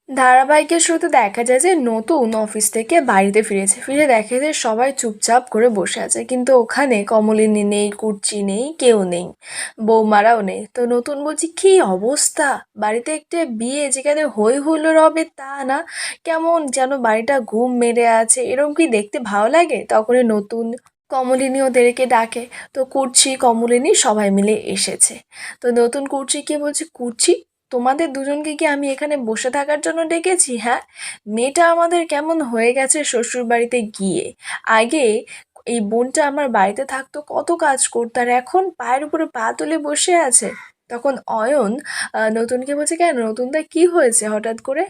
ধারাবাহিকের শুরুতে দেখা যায় যে নতুন অফিস থেকে বাড়িতে ফিরেছে, ফিরে দেখে যে সবাই চুপচাপ করে বসে আছে, কিন্তু ওখানে কমলিনী নেই, কুর্চি নেই, কেউ নেই, বৌমারাও নেই। তো নতুন বলছি কি অবস্থা, বাড়িতে একটা বিয়ে যেখানে হই হুল্লোড় হবে তা না, কেমন যেন বাড়িটা ঘুম মেরে আছে, এরকম কি দেখতে ভালো লাগে? তখনই নতুন কমলিনী ওদেরকে ডাকে। তো কুর্চি কমলিনী সবাই মিলে এসেছে। তো নতুন কুর্চিকে বলছে, কুর্চি তোমাদের দুজনকে কি আমি এখানে বসে থাকার জন্য ডেকেছি? হ্যাঁ, মেয়েটা আমাদের কেমন হয়ে গেছে শ্বশুর বাড়িতে গিয়ে। আগে এই বোনটা আমার বাড়িতে থাকতো, কত কাজ করতো, আর এখন পায়ের উপরে পা তুলে বসে আছে। তখন অয়ন নতুনকে বলছে, কেন নতুনটা কি হয়েছে হঠাৎ করে?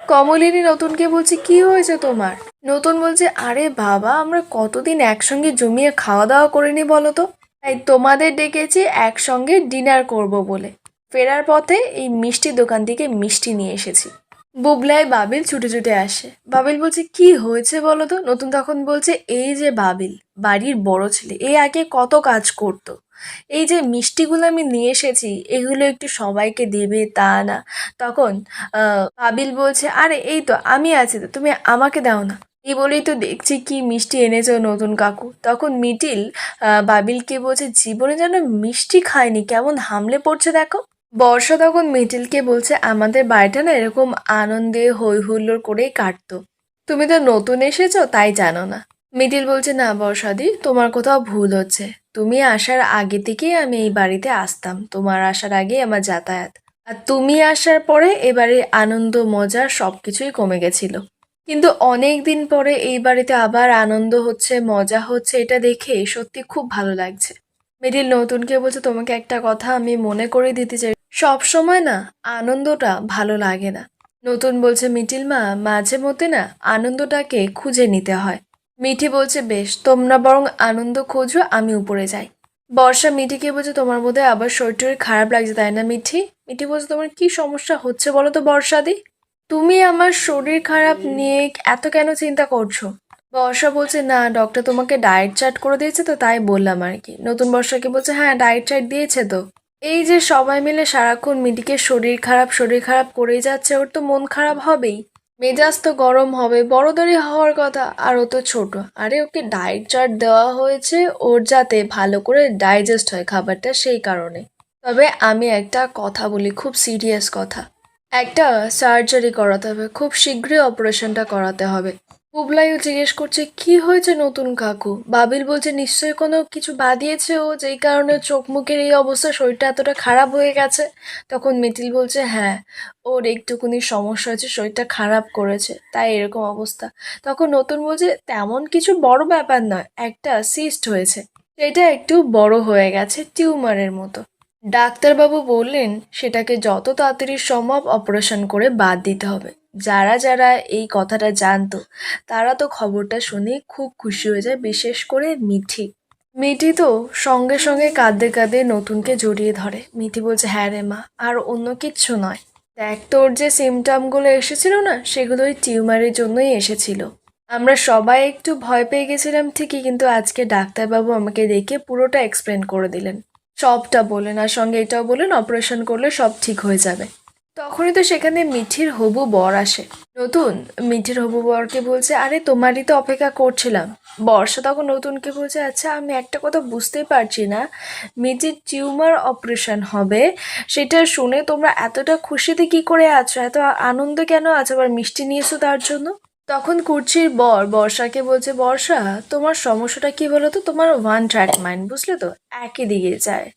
কমলিনী নতুনকে বলছে, কি হয়েছে তোমার? নতুন বলছে, আরে বাবা, আমরা কতদিন একসঙ্গে জমিয়ে খাওয়া দাওয়া করিনি বলো তো, তাই তোমাদের ডেকেছি একসঙ্গে ডিনার করব বলে। ফেরার পথে এই মিষ্টির দোকান থেকে মিষ্টি নিয়ে এসেছি। বুবলাই বাবিল ছুটে ছুটে আসে। বাবিল বলছে, কি হয়েছে বলো তো? নতুন তখন বলছে, এই যে বাবিল, বাড়ির বড় ছেলে, এ আগে কত কাজ করতো, এই যে মিষ্টিগুলো আমি নিয়ে এসেছি, এগুলো একটু সবাইকে দেবে তা না। তখন বাবিল বলছে, আরে এই তো আমি আছি, তো তুমি আমাকে দাও না। এই বলেই তো দেখছি কি মিষ্টি এনেছো নতুন কাকু। তখন মিটিল বাবিলকে বলছে, জীবনে যেন মিষ্টি খায়নি, কেমন হামলে পড়ছে দেখো। বর্ষা তখন মিটিলকে বলছে, আমাদের বাড়িটা না এরকম আনন্দে হই হুল্লোড় করেই কাটতো, তুমি তো নতুন এসেছো তাই জানো না। মিটিল বলছে, না বর্ষাদি, তোমার কোথাও ভুল হচ্ছে। তুমি আসার আগে থেকেই আমি এই বাড়িতে আসতাম, তোমার আসার আগেই আমার যাতায়াত। আর তুমি আসার পরে এবারে আনন্দ মজা সবকিছুই কমে গেছিল, কিন্তু অনেক দিন পরে এই বাড়িতে আবার আনন্দ হচ্ছে, মজা হচ্ছে, এটা দেখে সত্যি খুব ভালো লাগছে। মিডিল নতুনকে বলছে, তোমাকে একটা কথা আমি মনে করে দিতে চাই, সব সময় না আনন্দটা ভালো লাগে না। নতুন বলছে, মিটিল মা, মাঝে মধ্যে না আনন্দটাকে খুঁজে নিতে হয়। মিঠি বলছে, বেশ, তোমরা বরং আনন্দ খোঁজো, আমি উপরে যাই। বর্ষা মিঠিকে বলছে, তোমার বোধহয় আবার শরীর টরীর খারাপ লাগছে তাই না মিঠি? মিঠি বলছে, তোমার কি সমস্যা হচ্ছে বলো তো বর্ষাদি? তুমি আমার শরীর খারাপ নিয়ে এত কেন চিন্তা করছো? বর্ষা বলছে, না ডক্টর তোমাকে ডায়েট চার্ট করে দিয়েছে তো তাই বললাম আর কি। নতুন বর্ষাকে বলছে, হ্যাঁ ডায়েট চার্ট দিয়েছে তো। এই যে সবাই মিলে সারাক্ষণ মিটিকে শরীর খারাপ করেই যাচ্ছে, ওর তো মন খারাপ হবেই, মেজাজ তো গরম হবে, বড়দেরই হওয়ার কথা, আর ও তো ছোট। আরে ওকে ডায়েট চার্ট দেওয়া হয়েছে ওর যাতে ভালো করে ডাইজেস্ট হয় খাবারটা, সেই কারণে। তবে আমি একটা কথা বলি, খুব সিরিয়াস কথা, একটা সার্জারি করাতে হবে, খুব শীঘ্রই অপারেশনটা করাতে হবে। বুবলাইও জিজ্ঞেস করছে, কি হয়েছে নতুন কাকু? বাবিল বলছে, নিশ্চয়ই কোনো কিছু বাদিয়েছে ও, যেই কারণে চোখ মুখের এই অবস্থা, শরীরটা এতটা খারাপ হয়ে গেছে। তখন মিটিল বলছে, হ্যাঁ, ওর একটুকুনি সমস্যা হয়েছে, শরীরটা খারাপ করেছে তাই এরকম অবস্থা। তখন নতুন বলছে, তেমন কিছু বড় ব্যাপার নয়, একটা সিস্ট হয়েছে, এটা একটু বড় হয়ে গেছে, টিউমারের মতো। ডাক্তারবাবু বললেন সেটাকে যত তাড়াতাড়ি সম্ভব অপারেশন করে বাদ দিতে হবে। যারা যারা এই কথাটা জানতো তারা তো খবরটা শুনে খুব খুশি হয়ে যায়, বিশেষ করে মিঠি। মিঠি তো সঙ্গে সঙ্গে কাঁদতে কাঁদতে নতুনকে জড়িয়ে ধরে। মিঠি বলছে, হ্যাঁ রে মা, আর অন্য কিচ্ছু নয়, দেখ তোর যে সিমটমগুলো এসেছিল না, সেগুলো ওই টিউমারের জন্যই এসেছিল। আমরা সবাই একটু ভয় পেয়ে গেছিলাম ঠিকই, কিন্তু আজকে ডাক্তারবাবু আমাকে দেখে পুরোটা এক্সপ্লেন করে দিলেন, সবটা বলেন, আর সঙ্গে এটাও বলেন অপারেশন করলে সব ঠিক হয়ে যাবে। তখনই তো সেখানে মিঠির হবু বর আসে। নতুন মিঠির হবু বরকে বলছে, আরে তোমারই তো অপেক্ষা করছিলাম। বর্ষা তখন নতুনকে বলছে, আচ্ছা আমি একটা কথা বুঝতেই পারছি না, মিঠির টিউমার অপারেশন হবে সেটা শুনে তোমরা এতটা খুশিতে কি করে আছো, এত আনন্দ কেন আছো, আবার মিষ্টি নিয়েছো তার জন্য? তখন কুর্চির বর বর্ষাকে বলছে, বর্ষা তোমার সমস্যাটা কি বলো তো, তোমার ওয়ান ট্র্যাক মাইন্ড, বুঝলে তো, একই দিকে যায়।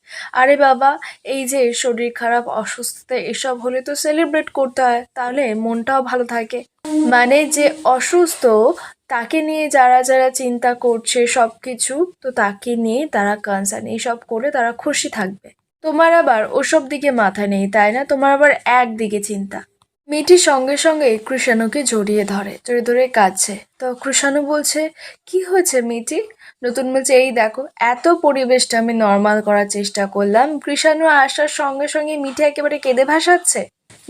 আরে বাবা, এই যে শরীর খারাপ অসুস্থতা এসব হলে তো সেলিব্রেট করতে হয়, তাহলে মনটাও ভালো থাকে। মানে যে অসুস্থ তাকে নিয়ে যারা যারা চিন্তা করছে সবকিছু, তো তাকে নিয়ে তারা কনসার্ন, এইসব করে তারা খুশি থাকবে। তোমার আবার ওসব দিকে মাথা নেই তাই না, তোমার আবার একদিকে চিন্তা। মেয়েটি সঙ্গে সঙ্গে কৃষাণুকে জড়িয়ে ধরে, জড়িয়ে ধরে কাঁদছে। তো কৃষাণু বলছে, কি হয়েছে মেয়েটি? নতুন বলছে, এই দেখো, এত পরিবেশটা আমি নর্মাল করার চেষ্টা করলাম, কৃষাণু আসার সঙ্গে সঙ্গে মিঠি একেবারে কেঁদে ভাসাচ্ছে।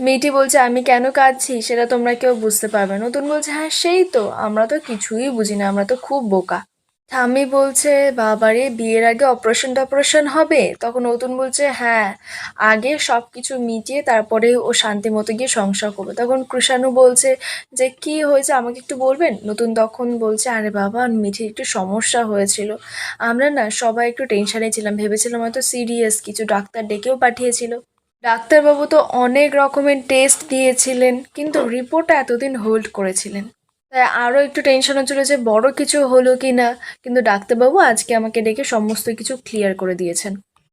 মেয়েটি বলছে, আমি কেন কাঁদছি সেটা তোমরা কেউ বুঝতে পারবে না। নতুন বলছে, হ্যাঁ সেই তো, আমরা তো কিছুই বুঝি না, আমরা তো খুব বোকা। ঠাম্মি বলছে, বাবারে বিয়ের আগে অপারেশন টপারেশন হবে? তখন নতুন বলছে, হ্যাঁ, আগে সব কিছু মিটিয়ে তারপরে ও শান্তি মতো গিয়ে সংসার করবে। তখন কৃষাণু বলছে যে কি হয়েছে আমাকে একটু বলবেন? নতুন তখন বলছে, আরে বাবা মিঠির একটু সমস্যা হয়েছিল, আমরা না সবাই একটু টেনশনে ছিলাম, ভেবেছিলাম হয়তো সিরিয়াস কিছু, ডাক্তার ডেকেও পাঠিয়েছিল। ডাক্তারবাবু তো অনেক রকমের টেস্ট দিয়েছিলেন কিন্তু রিপোর্টটা এতদিন হোল্ড করেছিলেন, তাই আরও একটু টেনশন হচ্ছিল যে বড় কিছু হলো কি না। কিন্তু ডাক্তারবাবু আজকে আমাকে ডেকে সমস্ত কিছু ক্লিয়ার করে দিয়েছেন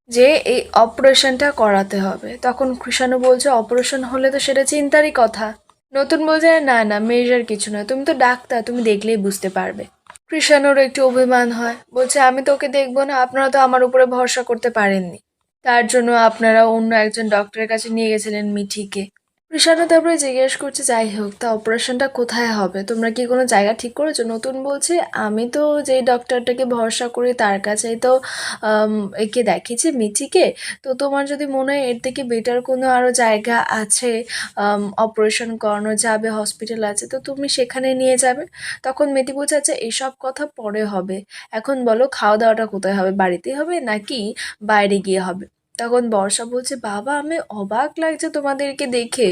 যে এই অপারেশনটা করাতে হবে। তখন কৃষাণু বলছে, অপারেশন হলে তো সেটা চিন্তারই কথা। নতুন বলছে, না না মেজর কিছু নয়, তুমি তো ডাক্তার, তুমি দেখলেই বুঝতে পারবে। কৃষাণুর একটু অভিমান হয়, বলছে আমি তোকে দেখবো না, আপনারা তো আমার উপরে ভরসা করতে পারেননি, তার জন্য আপনারা অন্য একজন ডক্টরের কাছে নিয়ে গেছিলেন মিঠিকে। কৃষাণু তারপরে জিজ্ঞেস করছে, যাই হোক তা অপারেশনটা কোথায় হবে, তোমরা কি কোনো জায়গা ঠিক করেছো? নতুন বলছে, আমি তো যেই ডক্টরটাকে ভরসা করি তার কাছেই তো একে দেখিয়েছি মিঠিকে, তো তোমার যদি মনে হয় এর থেকে বেটার কোনো আরও জায়গা আছে, অপারেশন করানো যাবে, হসপিটাল আছে, তো তুমি সেখানে নিয়ে যাবে। তখন মিঠি বলছে, আচ্ছা এসব কথা পরে হবে, এখন বলো খাওয়া দাওয়াটা কোথায় হবে, বাড়িতেই হবে নাকি বাইরে গিয়ে হবে? তখন বর্ষা বলছে, বাবা আমি অবাক লাগছে তোমাদেরকে দেখে,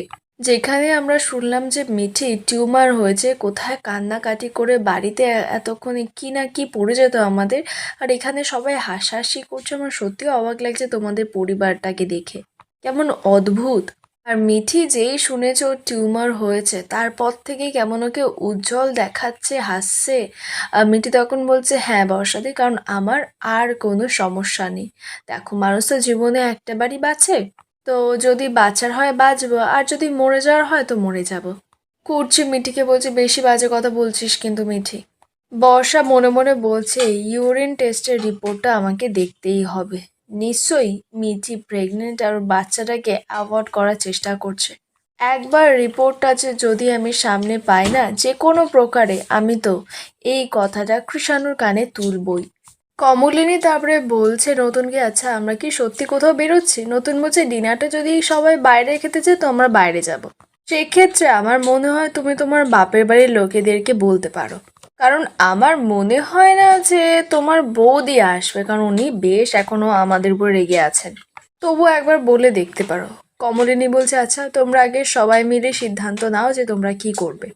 যেখানে আমরা শুনলাম যে মিঠি টিউমার হয়েছে, কোথায় কান্নাকাটি করে বাড়িতে এতক্ষণে কি না কি পড়ে যেত আমাদের, আর এখানে সবাই হাসাহাসি করছে। আমার সত্যি অবাক লাগছে তোমাদের পরিবারটাকে দেখে, কেমন অদ্ভুত। আর মিঠি যেই শুনেছে ওর টিউমার হয়েছে তারপর থেকেই কেমন ওকে উজ্জ্বল দেখাচ্ছে, হাসছে। মিঠি তখন বলছে, হ্যাঁ বর্ষাদি, কারণ আমার আর কোনো সমস্যা নেই। দেখো মানুষ তো জীবনে একটা বারই বাঁচে, তো যদি বাঁচার হয় বাঁচবো, আর যদি মরে যাওয়ার হয় তো মরে যাব। কুর্চি মিঠিকে বলছে, বেশি বাজে কথা বলছিস কিন্তু মিঠি। বর্ষা মনে মনে বলছে, ইউরিন টেস্টের রিপোর্টটা আমাকে দেখতেই হবে। নিশ্চয়ই মিঠি প্রেগনেন্ট আর ওর বাচ্চাটাকে অ্যাভয়েড করার চেষ্টা করছে। একবার রিপোর্টটা যে যদি আমি সামনে পাই না যে কোনো প্রকারে, আমি তো এই কথাটা কৃষাণুর কানে তুলবই। কমলিনী তারপরে বলছে নতুনকে, আচ্ছা আমরা কি সত্যি কোথাও বেরোচ্ছি? নতুন বলছে, ডিনারটা যদি সবাই বাইরে খেতে চায় তো আমরা বাইরে যাব। সেক্ষেত্রে আমার মনে হয় তুমি তোমার বাপের বাড়ির লোকেদেরকে বলতে পারো, কারণ আমার মনে হয় না যে তোমার বৌদি আসবে, কারণ উনি বেশ এখনো আমাদের উপর রেগে আছেন। তবু একবার বলে দেখতে পারো। কমলিনী বলছে, আচ্ছা তোমরা আগে সবাই মিলে সিদ্ধান্ত নাও যে তোমরা কি করবে।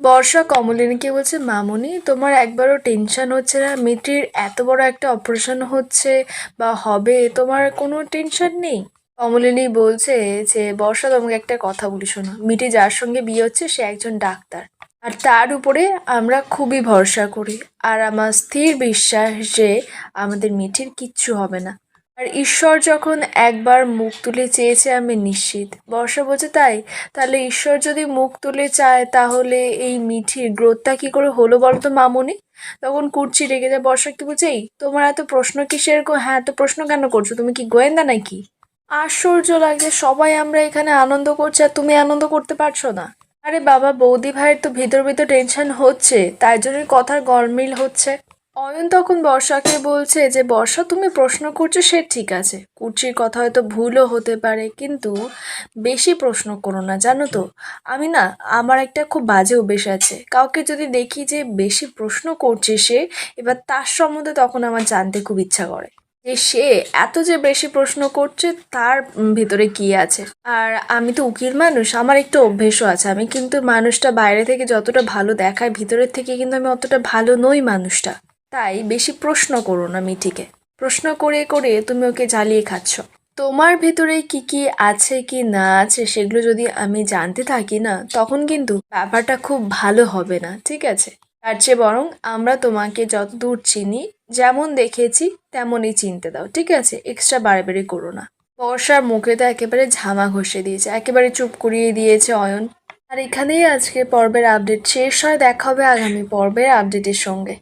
বর্ষা কমলিনীকে বলছে, মামুনি তোমার একবারও টেনশন হচ্ছে না? মিঠির এত বড় একটা অপারেশন হচ্ছে বা হবে, তোমার কোনো টেনশন নেই? কমলিনী বলছে যে, বর্ষা তোমাকে একটা কথা বলি শোনো, মিঠি যার সঙ্গে বিয়ে হচ্ছে সে একজন ডাক্তার, আর তার উপরে আমরা খুবই ভরসা করি, আর আমার স্থির বিশ্বাস যে আমাদের মিঠির কিচ্ছু হবে না। আর ঈশ্বর যখন একবার মুখ তুলে চেয়েছে আমি নিশ্চিত। বর্ষা বলছে, তাই? তাহলে ঈশ্বর যদি মুখ তুলে চায় তাহলে এই মিঠির গ্রোথটা কি করে হলো বলো তো মামুনি? তখন কুর্চি রেগে যায়। বর্ষা কি বলছে, এই তোমার এত প্রশ্ন কিসের গো? হ্যাঁ এত প্রশ্ন কেন করছো? তুমি কি গোয়েন্দা নাকি? আশ্চর্য লাগছে, সবাই আমরা এখানে আনন্দ করছি আর তুমি আনন্দ করতে পারছো না। আরে বাবা বৌদি ভাইয়ের তো ভিতর ভিতর টেনশন হচ্ছে, তাই জন্যই কথার গরমিল হচ্ছে। অয়ন তখন বর্ষাকে বলছে যে, বর্ষা তুমি প্রশ্ন করছো সে ঠিক আছে, কুর্চির কথা হয়তো ভুলও হতে পারে, কিন্তু বেশি প্রশ্ন করো না, জানো তো আমি না, আমার একটা খুব বাজে অভ্যেস আছে, কাউকে যদি দেখি যে বেশি প্রশ্ন করছে সে, এবার তার সম্বন্ধে তখন আমার জানতে খুব ইচ্ছা করে যে সে এত যে বেশি প্রশ্ন করছে তার ভিতরে কি আছে। আর আমি তো উকিল মানুষ, আমার একটু অভ্যেসও আছে, আমি কিন্তু মানুষটা বাইরে থেকে যতটা ভালো দেখায় ভিতরের থেকে কিন্তু আমি অতটা ভালো নই মানুষটা। তাই বেশি প্রশ্ন করো না মিঠিকে, প্রশ্ন করে করে তুমি ওকে জ্বালিয়ে খাচ্ছ। তোমার ভেতরে কি কি আছে কি না আছে সেগুলো যদি আমি জানতে থাকি না, তখন কিন্তু ব্যাপারটা খুব ভালো হবে না, ঠিক আছে? তার চেয়ে বরং আমরা তোমাকে যতদূর চিনি, যেমন দেখেছি তেমনই চিনতে দাও, ঠিক আছে? এক্সট্রা বাড়াবাড়ি করো না। বর্ষার মুখে তো একেবারে ঝামা ঘষে দিয়েছে, একেবারে চুপ করিয়ে দিয়েছে অয়ন। আর এখানেই আজকে পর্বের আপডেট শেষ হয়, দেখা হবে আগামী পর্বের আপডেটের সঙ্গে।